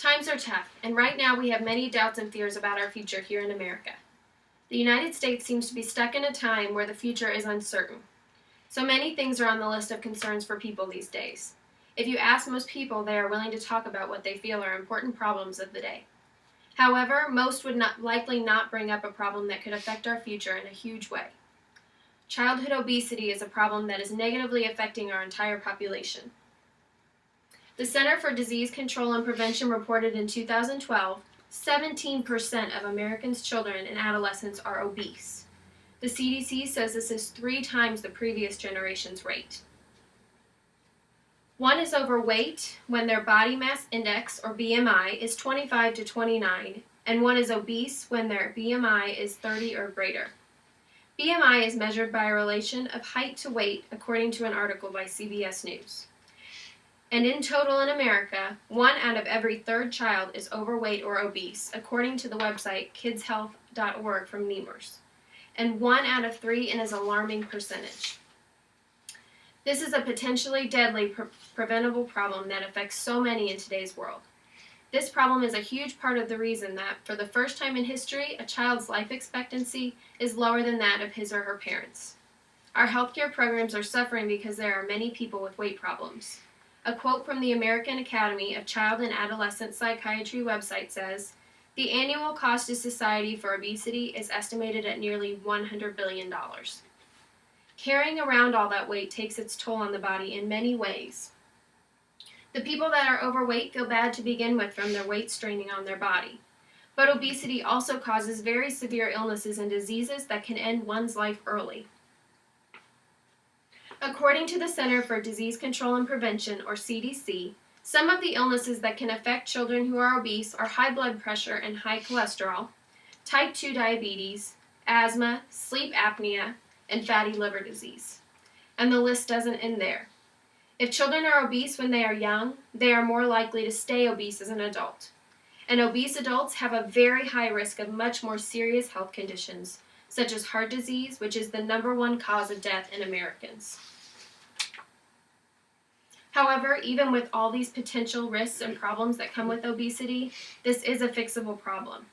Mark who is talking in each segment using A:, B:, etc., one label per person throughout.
A: Times are tough, and right now we have many doubts and fears about our future here in America. The United States seems to be stuck in a time where the future is uncertain. So many things are on the list of concerns for people these days. If you ask most people, they are willing to talk about what they feel are important problems of the day. However, most would likely not bring up a problem that could affect our future in a huge way. Childhood obesity is a problem that is negatively affecting our entire population. The Center for Disease Control and Prevention reported in 2012, 17% of Americans' children and adolescents are obese. The CDC says this is 3 times the previous generation's rate. One is overweight when their body mass index, or BMI, is 25 to 29, and one is obese when their BMI is 30 or greater. BMI is measured by a relation of height to weight, according to an article by CBS News. And in total in America, 1 out of every 3rd child is overweight or obese, according to the website kidshealth.org from NEMRS, and 1 out of 3 in an alarming percentage. This is a potentially deadly preventable problem that affects so many in today's world. This problem is a huge part of the reason that, for the first time in history, a child's life expectancy is lower than that of his or her parents. Our healthcare programs are suffering because there are many people with weight problems. A quote from the American Academy of Child and Adolescent Psychiatry website says, "The annual cost to society for obesity is estimated at nearly $100 billion. Carrying around all that weight takes its toll on the body in many ways. The people that are overweight feel bad to begin with from their weight straining on their body. But obesity also causes very severe illnesses and diseases that can end one's life early. According to the Center for Disease Control and Prevention, or CDC, some of the illnesses that can affect children who are obese are high blood pressure and high cholesterol, type 2 diabetes, asthma, sleep apnea, and fatty liver disease. And the list doesn't end there. If children are obese when they are young, they are more likely to stay obese as an adult. And obese adults have a very high risk of much more serious health conditions, such as heart disease, which is the #1 cause of death in Americans. However, even with all these potential risks and problems that come with obesity, this is a fixable problem.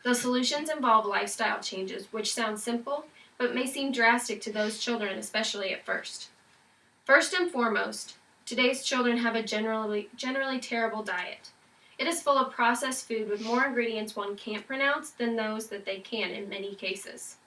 A: The solutions involve lifestyle changes, which sound simple, but may seem drastic to those children, especially at first. First and foremost, today's children have a generally terrible diet. It is full of processed food with more ingredients one can't pronounce than those that they can in many cases.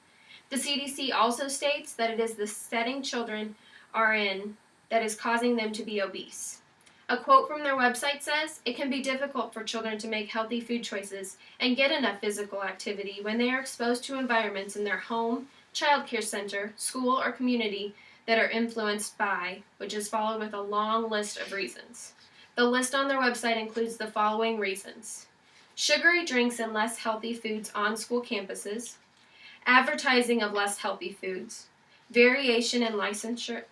A: The CDC also states that it is the setting children are in that is causing them to be obese. A quote from their website says, "It can be difficult for children to make healthy food choices and get enough physical activity when they are exposed to environments in their home, childcare center, school, or community that are influenced by," which is followed with a long list of reasons. The list on their website includes the following reasons: sugary drinks and less healthy foods on school campuses, advertising of less healthy foods, variation in licensure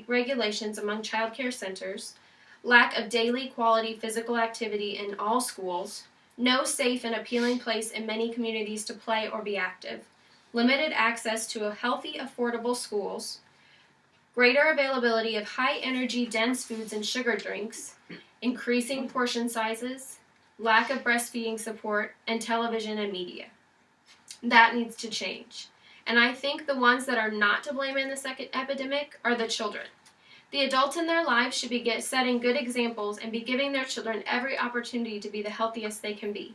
A: regulations among child care centers, lack of daily quality physical activity in all schools, no safe and appealing place in many communities to play or be active, limited access to healthy, affordable schools, greater availability of high-energy, dense foods and sugar drinks, increasing portion sizes, lack of breastfeeding support, and television and media. That needs to change. And I think the ones that are not to blame in this epidemic are the children. The adults in their lives should be setting good examples and be giving their children every opportunity to be the healthiest they can be.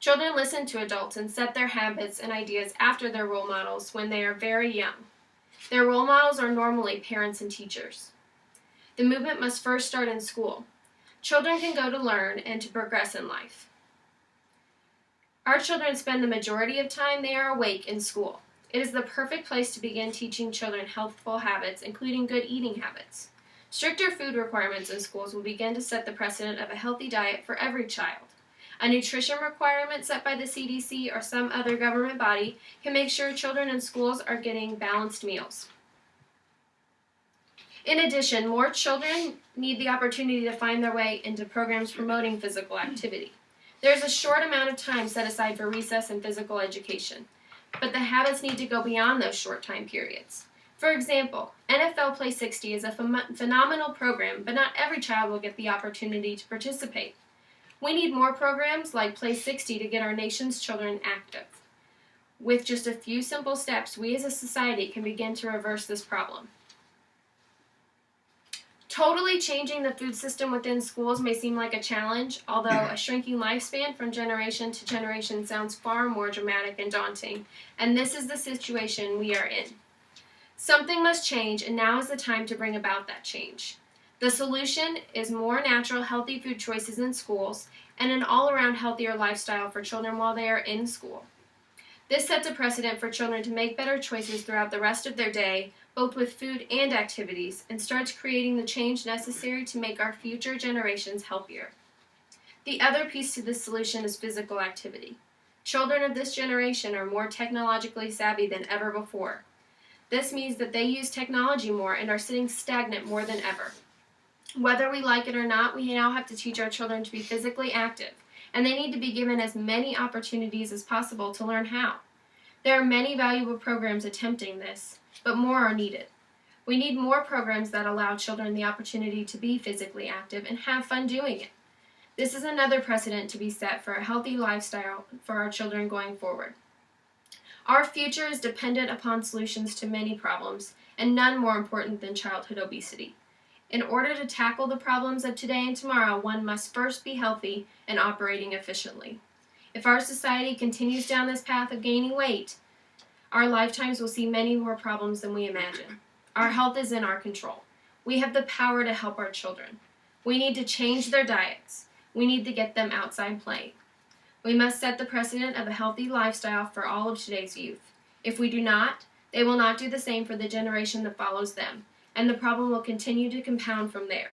A: Children listen to adults and set their habits and ideas after their role models when they are very young. Their role models are normally parents and teachers. The movement must first start in school. Children can go to learn and to progress in life. Our children spend the majority of time they are awake in school. It is the perfect place to begin teaching children healthful habits, including good eating habits. Stricter food requirements in schools will begin to set the precedent of a healthy diet for every child. A nutrition requirement set by the CDC or some other government body can make sure children in schools are getting balanced meals. In addition, more children need the opportunity to find their way into programs promoting physical activity. There is a short amount of time set aside for recess and physical education, but the habits need to go beyond those short time periods. For example, NFL Play 60 is a phenomenal program, but not every child will get the opportunity to participate. We need more programs like Play 60 to get our nation's children active. With just a few simple steps, we as a society can begin to reverse this problem. Totally changing the food system within schools may seem like a challenge, although a shrinking lifespan from generation to generation sounds far more dramatic and daunting, and this is the situation we are in. Something must change, and now is the time to bring about that change. The solution is more natural, healthy food choices in schools and an all-around healthier lifestyle for children while they are in school. This sets a precedent for children to make better choices throughout the rest of their day, both with food and activities, and starts creating the change necessary to make our future generations healthier. The other piece to this solution is physical activity. Children of this generation are more technologically savvy than ever before. This means that they use technology more and are sitting stagnant more than ever. Whether we like it or not, we now have to teach our children to be physically active, and they need to be given as many opportunities as possible to learn how. There are many valuable programs attempting this, but more are needed. We need more programs that allow children the opportunity to be physically active and have fun doing it. This is another precedent to be set for a healthy lifestyle for our children going forward. Our future is dependent upon solutions to many problems, and none more important than childhood obesity. In order to tackle the problems of today and tomorrow, one must first be healthy and operating efficiently. If our society continues down this path of gaining weight, our lifetimes will see many more problems than we imagine. Our health is in our control. We have the power to help our children. We need to change their diets. We need to get them outside playing. We must set the precedent of a healthy lifestyle for all of today's youth. If we do not, they will not do the same for the generation that follows them, and the problem will continue to compound from there.